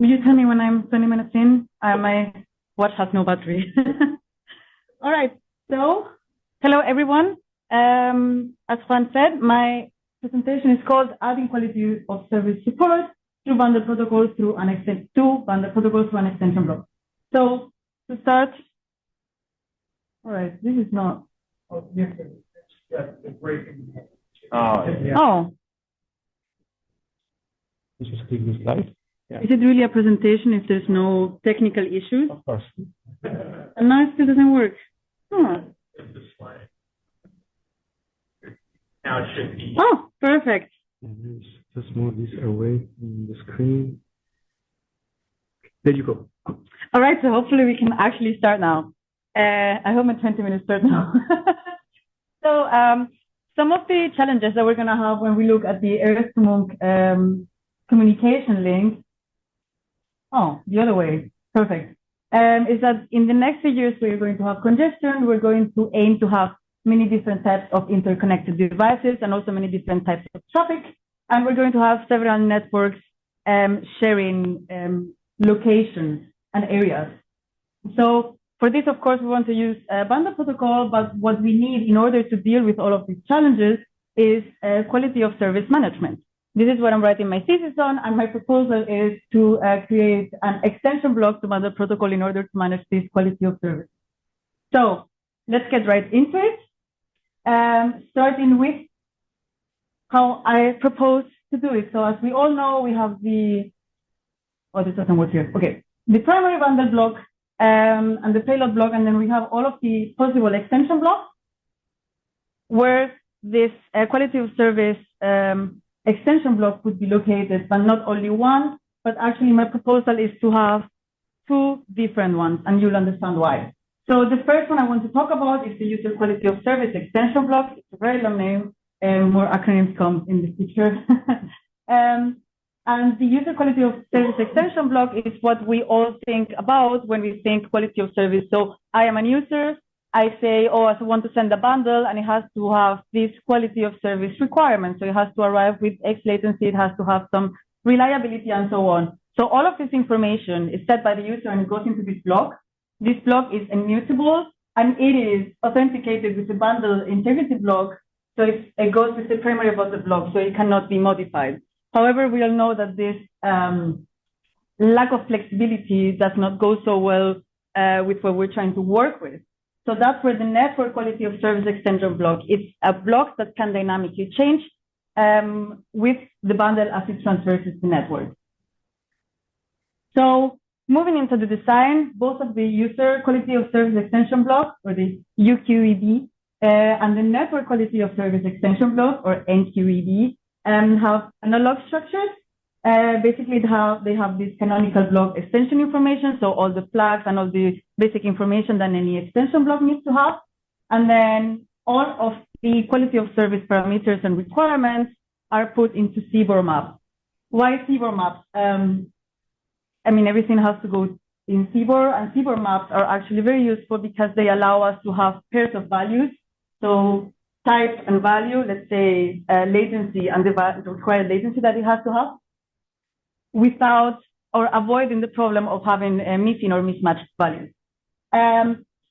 Will you tell me when I'm 20 minutes in? My watch has no battery. All right. So, hello everyone. As Juan said, my presentation is called "Adding Quality of Service Support through Bundle Protocols through an Extension Block." So, to start, all right. This is not. Oh, yes, the breaking. Oh. Just click this slide. Yeah. Is it really a presentation if there's no technical issues? Of course. And now it still doesn't work. Huh. Now it should be. Oh, perfect. Just move this away from the screen. There you go. All right, so hopefully we can actually start now. I hope my 20 minutes start now. So some of the challenges that we're going to have when we look at the Earth-to-Moon communication link, the other way, perfect, is that in the next few years we're going to have congestion. We're going to aim to have many different types of interconnected devices and also many different types of traffic. And we're going to have several networks sharing locations and areas. So for this, of course, we want to use a bundle protocol, but what we need in order to deal with all of these challenges is quality of service management. This is what I'm writing my thesis on, and my proposal is to create an extension block to bundle protocol in order to manage this quality of service. So let's get right into it, starting with how I propose to do it. So as we all know, we have the, this doesn't work here. Okay, the primary bundle block and the payload block, and then we have all of the possible extension blocks where this quality of service extension block would be located, but not only one, but actually my proposal is to have two different ones, and you'll understand why. So the first one I want to talk about is the user quality of service extension block. It's a very long name, more acronyms come in the future. And the user quality of service extension block is what we all think about when we think quality of service. So I am a user. I say, I want to send a bundle, and it has to have this quality of service requirement. So it has to arrive with X latency, it has to have some reliability, and so on. So all of this information is set by the user and it goes into this block. This block is immutable, and it is authenticated with the bundle integrity block. So it goes with the primary bundle block, so it cannot be modified. However, we all know that this lack of flexibility does not go so well with what we're trying to work with. So that's where the network quality of service extension block is a block that can dynamically change with the bundle as it transverses the network. So moving into the design, both of the user quality of service extension block, or the UQED, and the network quality of service extension block, or NQED, have analog structures. Basically, they have this canonical block extension information, so all the flags and all the basic information that any extension block needs to have. And then all of the quality of service parameters and requirements are put into CBOR maps. Why CBOR maps? Everything has to go in CBOR, and CBOR maps are actually very useful because they allow us to have pairs of values. So type and value, let's say latency and the required latency that it has to have, without or avoiding the problem of having missing or mismatched values.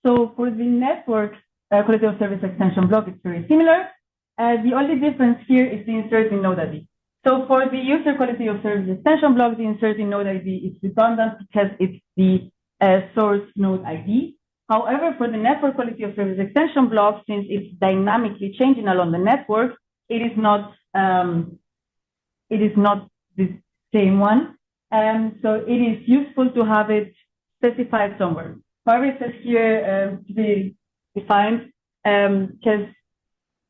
So for the network quality of service extension block, it's very similar. The only difference here is the inserting node ID. So for the user quality of service extension block, the inserting node ID is redundant because it's the source node ID. However, for the network quality of service extension block, since it's dynamically changing along the network, it is not the same one. So it is useful to have it specified somewhere. However, it says here to be defined, because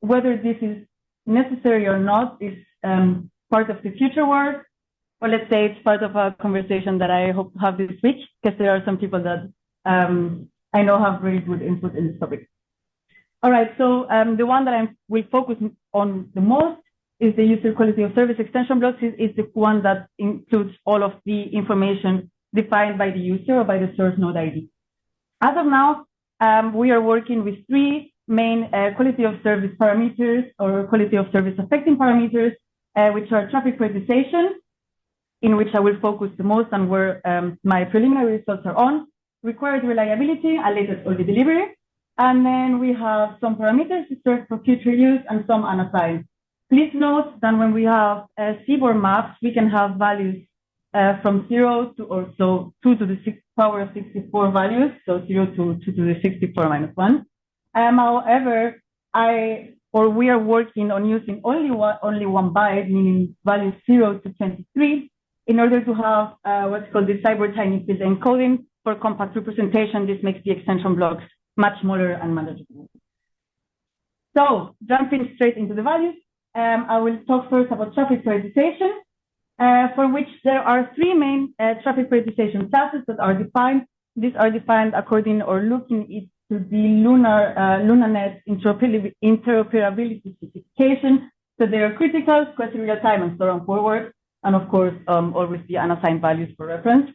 whether this is necessary or not is part of the future work, or let's say it's part of a conversation that I hope to have this week, because there are some people that I know have very good input in this topic. All right, so the one that I will focus on the most is the user quality of service extension blocks. Is the one that includes all of the information defined by the user or by the source node ID. As of now, we are working with three main quality of service parameters or quality of service affecting parameters, which are traffic prioritization, in which I will focus the most and where my preliminary results are on, required reliability and latest only delivery. And then we have some parameters reserved for future use and some unassigned. Please note that when we have seaborne maps, we can have values from 0 to also 2 to the 6th power of 64 values, so 0 to 2 to the 64 minus 1. However, we are working on using only one byte, meaning values 0 to 23, in order to have what's called the cyber tiny field encoding for compact representation. This makes the extension blocks much smaller and manageable. So, jumping straight into the values, I will talk first about traffic prioritization, for which there are three main traffic prioritization classes that are defined. These are defined according or looking into the LunaNet interoperability specification. So they are critical, quasi-real time, and store and forward, and of course, always the unassigned values for reference.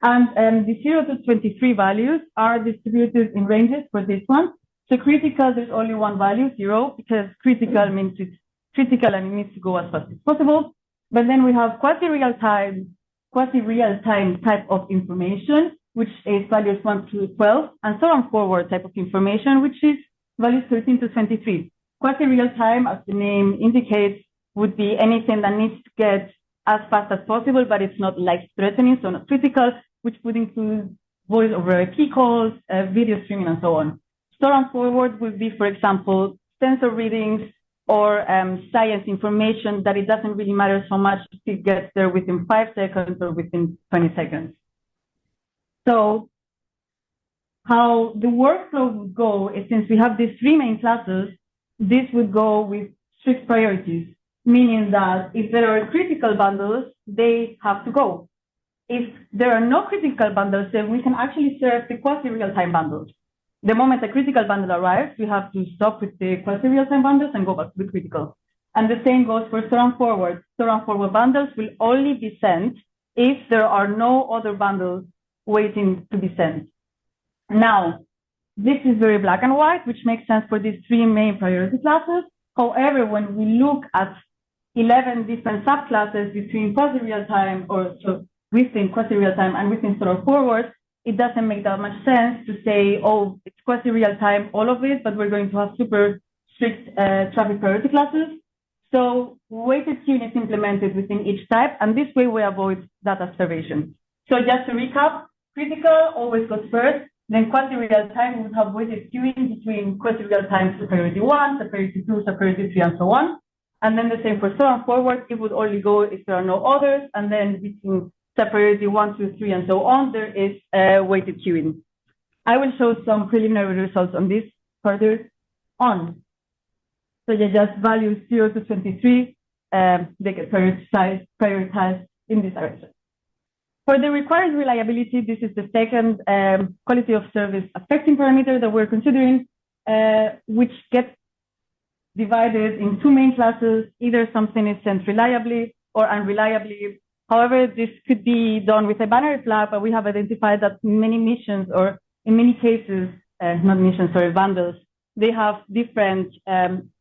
And the 0 to 23 values are distributed in ranges for this one. So critical, there's only one value, 0, because critical means it's critical and it needs to go as fast as possible. But then we have quasi-real time type of information, which is values 1 to 12, and so on forward type of information, which is values 13 to 23. Quasi-real time, as the name indicates, would be anything that needs to get as fast as possible, but it's not life-threatening, so not critical, which would include voice over IP calls, video streaming, and so on. Store and forward would be, for example, sensor readings or science information that it doesn't really matter so much if it gets there within 5 seconds or within 20 seconds. So how the workflow would go is, since we have these three main classes, this would go with strict priorities, meaning that if there are critical bundles, they have to go. If there are no critical bundles, then we can actually serve the quasi-real-time bundles. The moment a critical bundle arrives, we have to stop with the quasi-real-time bundles and go back to the critical. And the same goes for store and forward. Store and forward bundles will only be sent if there are no other bundles waiting to be sent. Now, this is very black and white, which makes sense for these three main priority classes. However, when we look at 11 different subclasses between quasi-real-time or so within quasi-real-time and within store and forward, it doesn't make that much sense to say, oh, it's quasi-real-time, all of it, but we're going to have super strict traffic priority classes. So weighted queuing is implemented within each type, and this way we avoid data starvation. So just to recap, critical always goes first, then quasi-real-time would have weighted queuing between quasi-real-time to priority 1, to priority 2, to priority 3, and so on. And then the same for store and forward, it would only go if there are no others, and then between priority 1, 2, 3, and so on, there is weighted queuing. I will show some preliminary results on this further on. So you just values 0 to 23, they get prioritized in this direction. For the required reliability, this is the second quality of service affecting parameter that we're considering, which gets divided in two main classes. Either something is sent reliably or unreliably. However, this could be done with a binary flag, but we have identified that many missions, or in many cases, not missions, sorry, bundles, they have different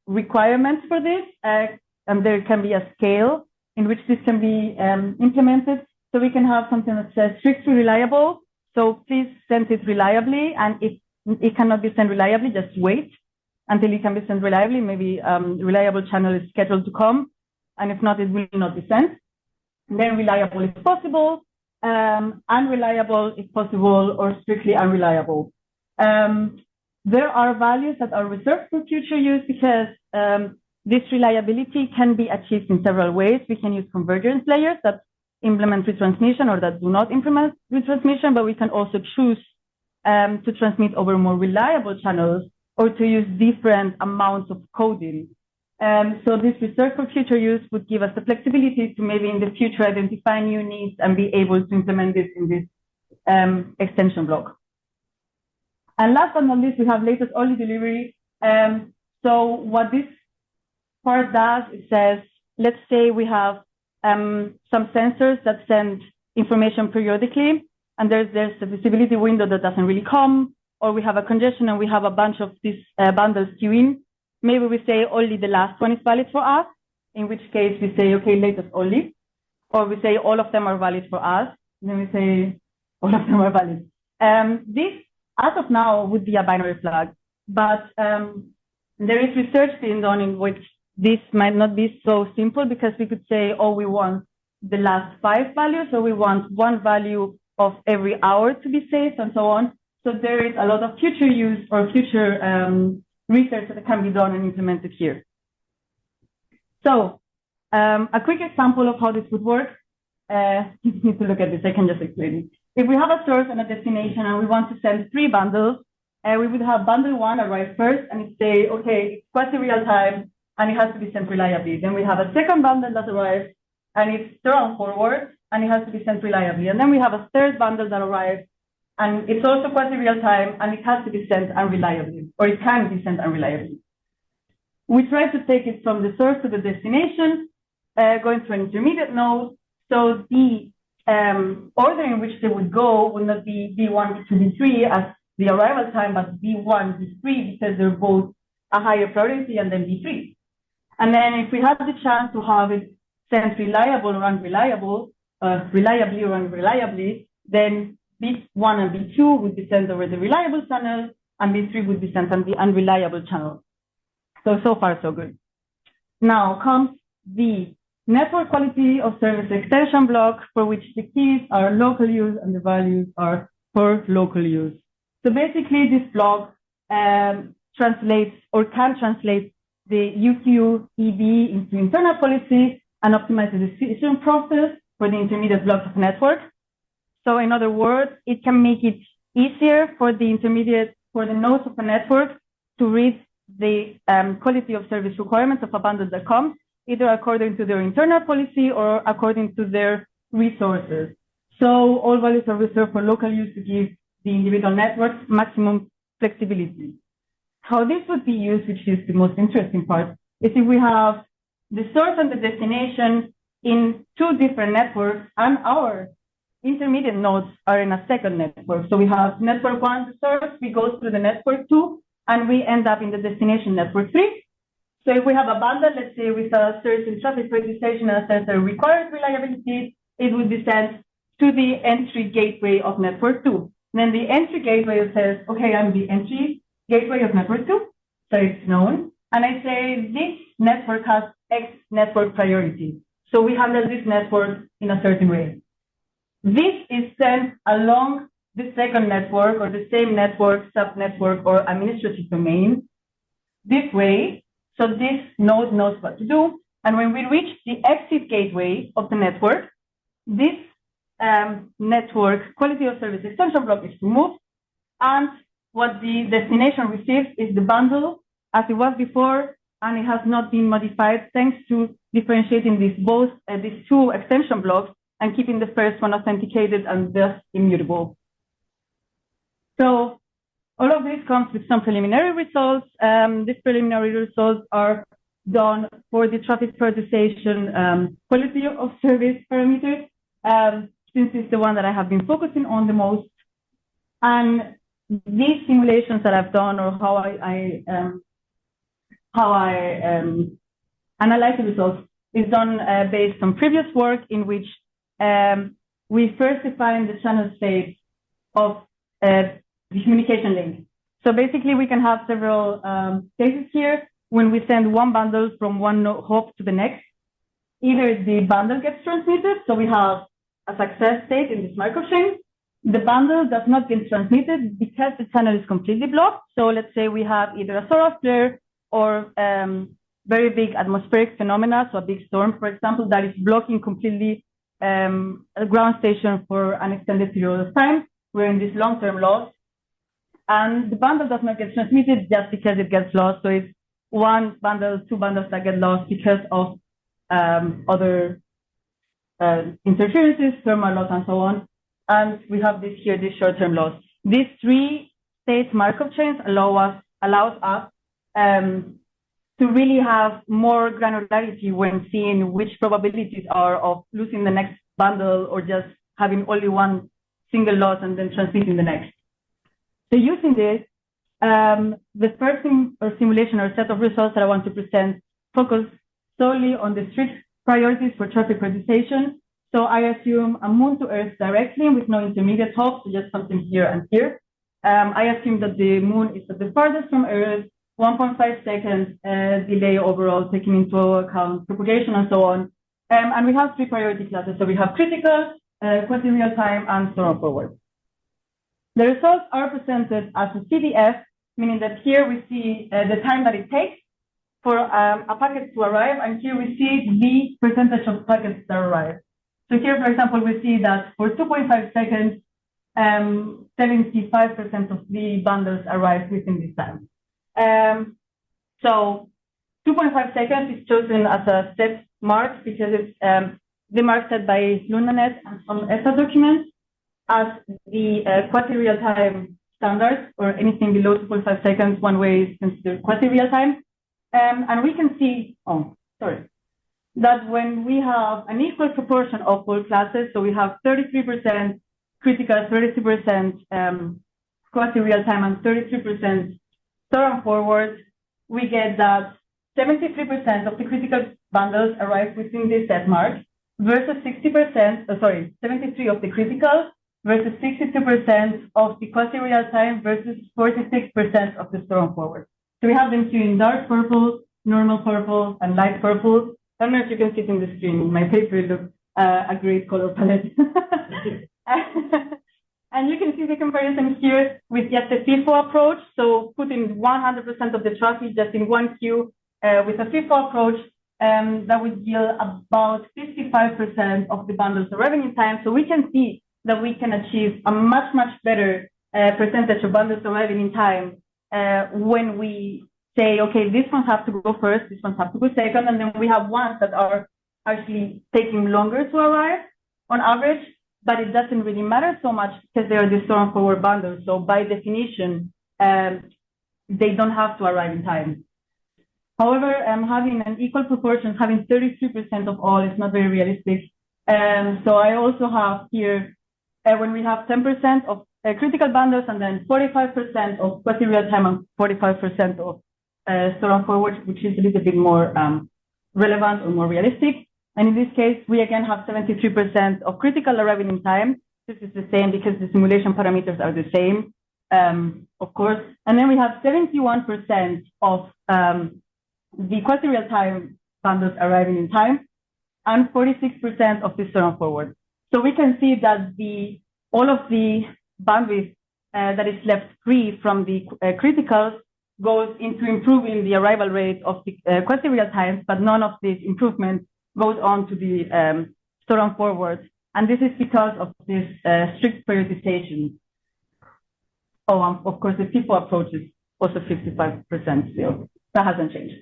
requirements for this, and there can be a scale in which this can be implemented. So we can have something that says strictly reliable. So please send it reliably, and if it cannot be sent reliably, just wait until it can be sent reliably. Maybe reliable channel is scheduled to come, and if not, it will not be sent. Then reliable if possible, unreliable if possible, or strictly unreliable. There are values that are reserved for future use because this reliability can be achieved in several ways. We can use convergence layers that implement retransmission or that do not implement retransmission, but we can also choose to transmit over more reliable channels or to use different amounts of coding. So this reserve for future use would give us the flexibility to maybe in the future identify new needs and be able to implement this in this extension block. And last but not least, we have latest only delivery. So what this part does, it says, let's say we have some sensors that send information periodically, and there's a visibility window that doesn't really come, or we have a congestion and we have a bunch of these bundles queuing. Maybe we say only the last one is valid for us, in which case we say, okay, latest only. or we say all of them are valid for us, then we say all of them are valid. This, as of now, would be a binary flag, but there is research being done in which this might not be so simple, because we could say, oh, we want the last 5 values, or we want 1 value of every hour to be saved, and so on. So there is a lot of future use or future research that can be done and implemented here. So a quick example of how this would work. You need to look at this, I can just explain it. If we have a source and a destination and we want to send 3 bundles, we would have bundle 1 arrive first and it say, okay, it's quasi-real time and it has to be sent reliably. Then we have a second bundle that arrives and it's thrown forward and it has to be sent reliably. And then we have a third bundle that arrives and it's also quasi-real time and it has to be sent unreliably, or it can be sent unreliably. We try to take it from the source to the destination, going through an intermediate node. So the order in which they would go would not be B1, B2, B3 as the arrival time, but B1, B3, because they're both a higher priority, and then B3. And then if we have the chance to have it sent reliable or unreliable, reliably or unreliably, then B1 and B2 would be sent over the reliable channel, and B3 would be sent on the unreliable channel. So far, so good. Now comes the network quality of service extension block, for which the keys are local use and the values are for local use. So basically, this block translates or can translate the UQEB into internal policy and optimize the decision process for the intermediate blocks of network. So in other words, it can make it easier for the nodes of a network to read the quality of service requirements of a bundle that comes, either according to their internal policy or according to their resources. So all values are reserved for local use to give the individual networks maximum flexibility. How this would be used, which is the most interesting part, is if we have the source and the destination in 2 different networks and our intermediate nodes are in a second network. So we have network 1, the source, we go through the network 2, and we end up in the destination network 3. So if we have a bundle, let's say with a certain traffic registration and a certain required reliability, it would be sent to the entry gateway of network 2. Then the entry gateway says, okay, I'm the entry gateway of network 2, so it's known. And I say this network has X network priority. So we handle this network in a certain way. This is sent along the second network or the same network, subnetwork, or administrative domain this way. So this node knows what to do. And when we reach the exit gateway of the network, this network quality of service extension block is removed. And what the destination receives is the bundle as it was before, and it has not been modified thanks to differentiating these 2 extension blocks and keeping the first one authenticated and thus immutable. So all of this comes with some preliminary results. These preliminary results are done for the traffic prioritization quality of service parameters, since it's the one that I have been focusing on the most. And these simulations that I've done, or how I analyze the results, is done based on previous work in which we first define the channel state of the communication link. So basically, we can have several cases here when we send one bundle from one hop to the next. Either the bundle gets transmitted, so we have a success state in this microchain. The bundle does not get transmitted because the channel is completely blocked. So let's say we have either a solar flare or very big atmospheric phenomena, so a big storm, for example, that is blocking completely a ground station for an extended period of time. We're in this long-term loss. And the bundle does not get transmitted just because it gets lost. So it's 1 bundle, 2 bundles that get lost because of other interferences, thermal loss, and so on. And we have this here, this short-term loss. These 3-state Markov chains allows us to really have more granularity when seeing which probabilities are of losing the next bundle or just having only one single loss and then transmitting the next. So using this, the first simulation or set of results that I want to present focus solely on the strict priorities for traffic prioritization. So I assume a moon to Earth directly with no intermediate hop, so just something here and here. I assume that the moon is at the farthest from Earth, 1.5 seconds delay overall, taking into account propagation and so on. And we have three priority classes. So we have critical, quasi-real time, and so on forward. The results are presented as a CDF, meaning that here we see the time that it takes for a packet to arrive, and here we see the percentage of packets that arrive. So here, for example, we see that for 2.5 seconds, 75% of the bundles arrive within this time. So 2.5 seconds is chosen as a set mark because it's the mark set by LunaNet and some ESA documents as the quasi-real time standard, or anything below 2.5 seconds, one way is considered quasi-real time. And we can see, that when we have an equal proportion of all classes, so we have 33% critical, 33% quasi-real time, and 33% store and forward, we get that 73% of the critical bundles arrive within this set mark versus 73 of the critical versus 62% of the quasi-real time versus 46% of the store and forward. So we have them here in dark purple, normal purple, and light purple. I don't know if you can see it in the screen. In my paper, it looks a great color palette. And you can see the comparison here with yet the FIFO approach. So putting 100% of the traffic just in one queue with a FIFO approach, that would yield about 55% of the bundles arriving in time. So we can see that we can achieve a much, much better percentage of bundles arriving in time when we say, okay, these ones have to go first, these ones have to go second, and then we have ones that are actually taking longer to arrive on average, but it doesn't really matter so much because they are the store and forward bundles. So by definition, they don't have to arrive in time. However, having an equal proportion, having 33% of all is not very realistic. So I also have here, when we have 10% of critical bundles and then 45% of quasi-real time and 45% of store and forward, which is a little bit more relevant or more realistic. And in this case, we again have 73% of critical arriving in time. This is the same because the simulation parameters are the same, of course. And then we have 71% of the quasi-real time bundles arriving in time and 46% of the store and forward. So we can see that all of the bandwidth that is left free from the criticals goes into improving the arrival rate of the quasi-real times, but none of this improvement goes on to the store and forward. And this is because of this strict prioritization. Oh, of course, the FIFO approach is also 55% still. That hasn't changed.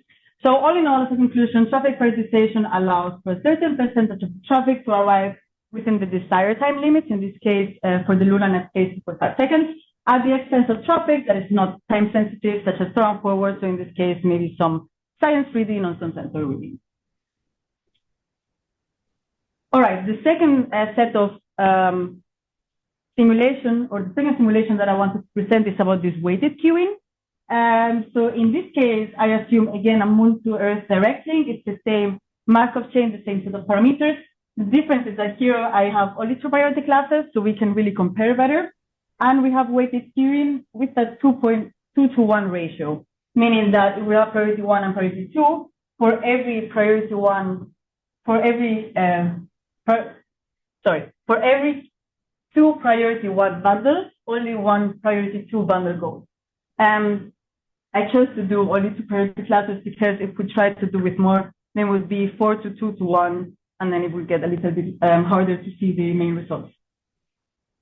So all in all, as a conclusion, traffic prioritization allows for a certain percentage of traffic to arrive within the desired time limits, in this case, for the LunaNet case, 2.5 seconds, at the expense of traffic that is not time sensitive, such as store and forward. So in this case, maybe some science reading or some sensor reading. All right, the second set of simulation, or the second simulation that I wanted to present is about this weighted queuing. So in this case, I assume, again, a moon to Earth direct link. It's the same Markov chain, the same set of parameters. The difference is that here I have only two priority classes, so we can really compare better. And we have weighted queuing with a 2.2 to 1 ratio, meaning that we have priority 1 and priority 2 for every priority 1, for every two priority 1 bundles, only one priority 2 bundle goes. I chose to do only two priority classes because if we try to do with more, then it would be 4 to 2 to 1, and then it would get a little bit harder to see the main results.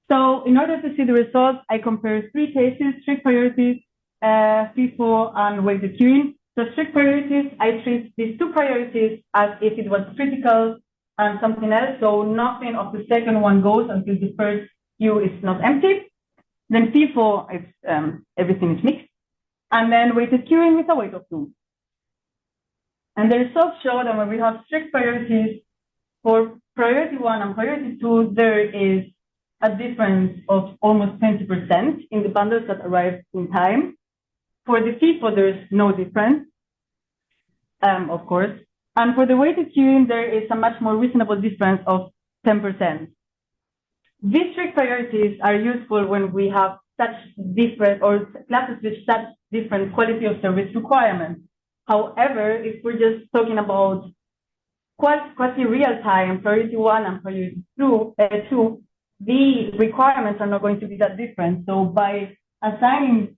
So in order to see the results, I compare three cases: strict priorities, FIFO, and weighted queuing. So strict priorities, I treat these two priorities as if it was critical and something else. So nothing of the second one goes until the first queue is not empty. Then FIFO, it's, everything is mixed. And then weighted queuing with a weight of 2. And the results show that when we have strict priorities, for priority 1 and priority 2, there is a difference of almost 20% in the bundles that arrive in time. For the FIFO, there's no difference, of course. And for the weighted queuing, there is a much more reasonable difference of 10%. These strict priorities are useful when we have such different, or classes with such different quality of service requirements. However, if we're just talking about quasi real-time, priority 1 and priority 2, the requirements are not going to be that different. So by assigning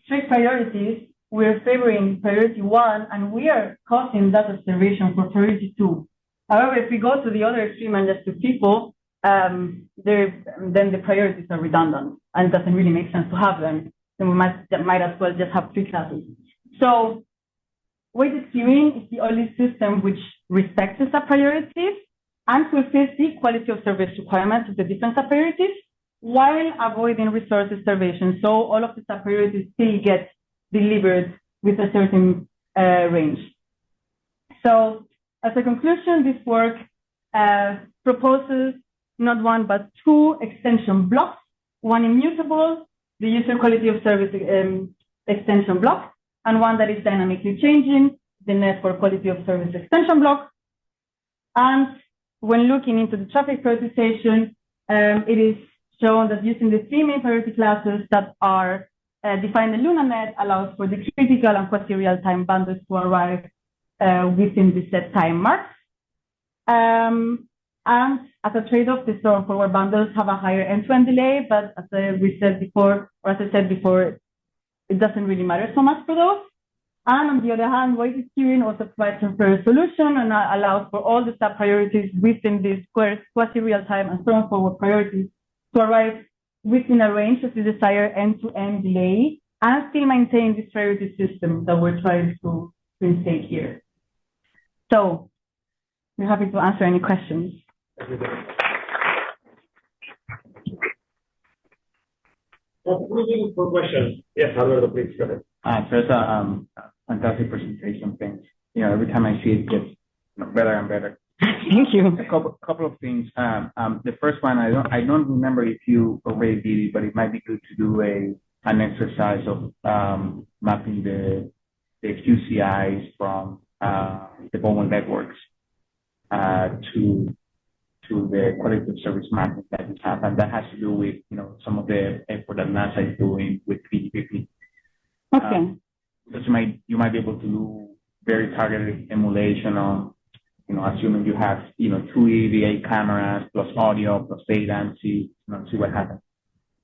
strict priorities, we're favoring priority 1, and we are causing that observation for priority 2. However, if we go to the other extreme and just to people, then the priorities are redundant, and it doesn't really make sense to have them. Then we might as well just have 3 classes. So weighted queuing is the only system which respects the sub-priorities and fulfills the quality of service requirements of the different sub-priorities while avoiding resource starvation. So all of the sub-priorities still get delivered with a certain range. So as a conclusion, this work proposes not 1 but 2 extension blocks, one immutable, the user quality of service extension block, and one that is dynamically changing, the network quality of service extension block. And when looking into the traffic prioritization, it is shown that using the 3 main priority classes that are defined in LunaNet allows for the critical and quasi-real-time bundles to arrive within the set time marks. And as a trade-off, the store and forward bundles have a higher end-to-end delay, but as we said before, or as I said before, it doesn't really matter so much for those. And on the other hand, weighted queuing also provides a fair solution and allows for all the sub-priorities within these quasi-real-time and store and forward priorities to arrive within a range of the desired end-to-end delay and still maintain this priority system that we're trying to instate here. So we're happy to answer any questions. For questions. Yes, Alberto, please go ahead. Teresa, fantastic presentation. Thanks. You know, every time I see it, it gets better and better. Thank you. A couple of things. The first one, I don't remember if you already did it, but it might be good to do an exercise of mapping the QCIs from the Bowen networks to the quality of service mapping that you have, and that has to do with some of the effort that NASA is doing with PGPP. Okay. Because you might be able to do very targeted emulation on, assuming you have 2 EVA cameras plus audio plus data and see what happens.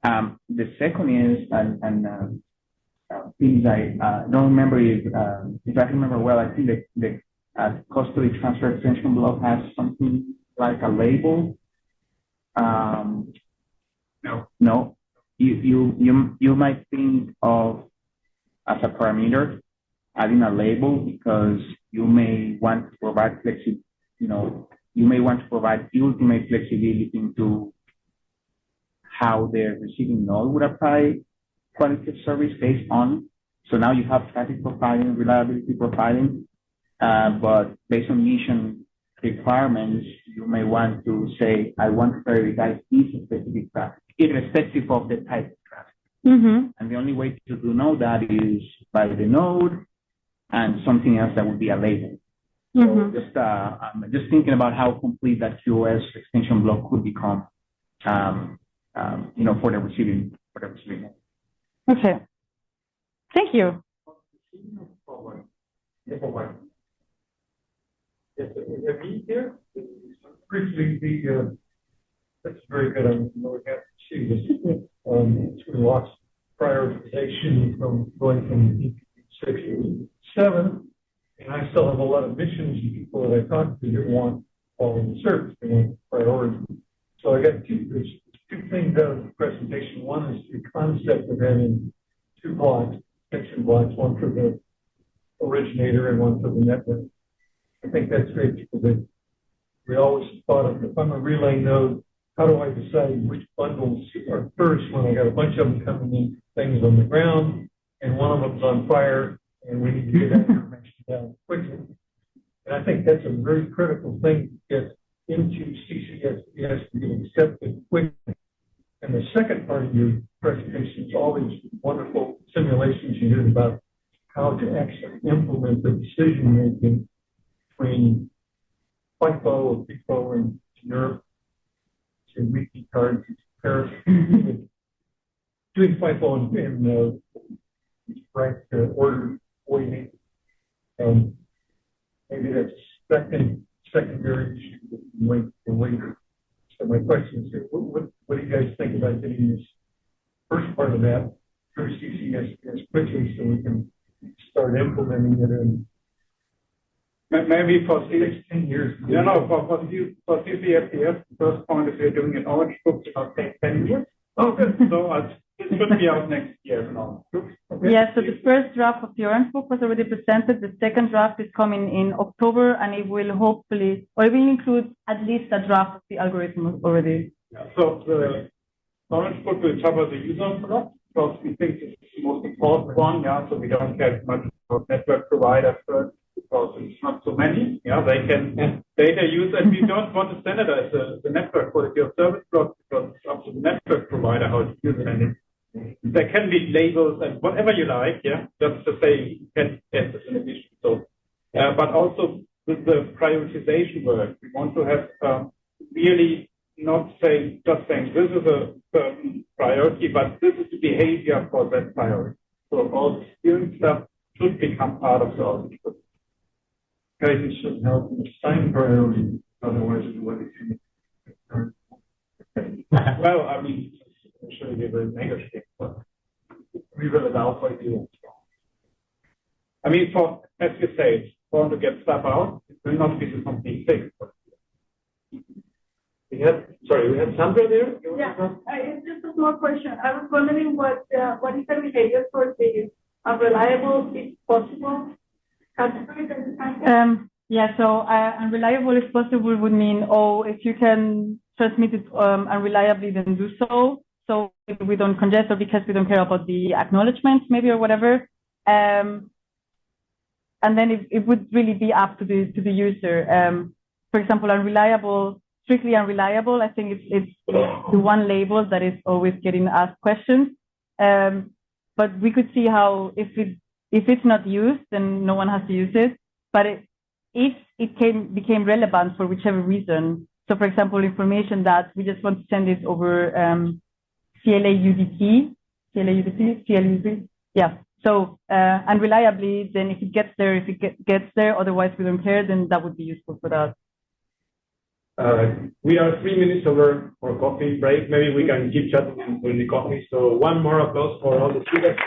The second is, things I don't remember if I remember well, I think the custody transfer extension block has something like a label. No. You might think of as a parameter adding a label because you may want to provide you may want to provide ultimate flexibility into how the receiving node would apply quality of service based on. So now you have traffic profiling, reliability profiling, but based on mission requirements, you may want to say, I want to prioritize this specific traffic, irrespective of the type of traffic. Mm-hmm. And the only way to know that is by the node and something else that would be a label. Mm-hmm. So I'm just thinking about how complete that QoS extension block could become, for the receiving node. Okay. Thank you. Yes, here? Briefly, that's very good. I'm looking at see this. It's lots of prioritization from going from 6 to 7, and I still have a lot of missions and people that I talk to that want following the service. They want priority. So I got there's 2 things out of the presentation. One is the concept of having 2 blocks, section blocks, one for the originator and one for the network. I think that's great because we always thought of, if I'm a relay node, how do I decide which bundles are first when I got a bunch of them coming in, things on the ground, and one of them's on fire, and we need to get that information down quickly. And I think that's a very critical thing to get into CCSPS to get accepted quickly. And the second part of your presentation is all these wonderful simulations you did about how to actually implement the decision making between FIFO or FIFO and Europe and weekly cards in comparison. Doing FIFO and rank order weighting. Maybe that's secondary issue that we wait for later. So my question is, what do you guys think about getting this first part of that through CCS as quickly so we can start implementing it in maybe for 16 years? for CCFTS, the first point is we're doing an orange book in about 10 years. Oh, good. So it should be out next year. Okay. Yeah, so the first draft of the Orange Book was already presented. The second draft is coming in October, and it will hopefully, or it will include at least a draft of the algorithm already. Yeah. So the Orange Book will cover the user product because we think it's the most important one. Yeah, so we don't get much of network provider first because it's not so many. Yeah, they can data use, and we don't want to standardize the network quality of service blocks because it's up to the network provider how to use it. And there can be labels and whatever you like, yeah, just to say you can add this in addition. So, but also with the prioritization work, we want to have really not saying just saying this is a certain priority, but this is the behavior for that priority. So all the steering stuff should become part of the algorithm. Guidance should help in assign priority, otherwise it will be. Well, I mean, actually we will negotiate, but we will allow for you. I mean, for, as you say, want to get stuff out, it will not be the complete thing. We had Sandra there? Yeah, it's just a small question. I was wondering what is the behavior for the unreliable, if possible, category that you can Yeah, so unreliable if possible would mean, if you can transmit it unreliably, then do so. So we don't congest or because we don't care about the acknowledgements maybe or whatever. And then it would really be up to the user. For example, strictly unreliable, I think it's the one label that is always getting asked questions. But we could see how if it's not used, then no one has to use it. But if it became relevant for whichever reason, so for example, information that we just want to send it over CLA UDP, yeah. So unreliably, then if it gets there, otherwise we don't care, then that would be useful for that. We are 3 minutes over for coffee break. Maybe we can keep chatting during the coffee. So one more applause for all the students.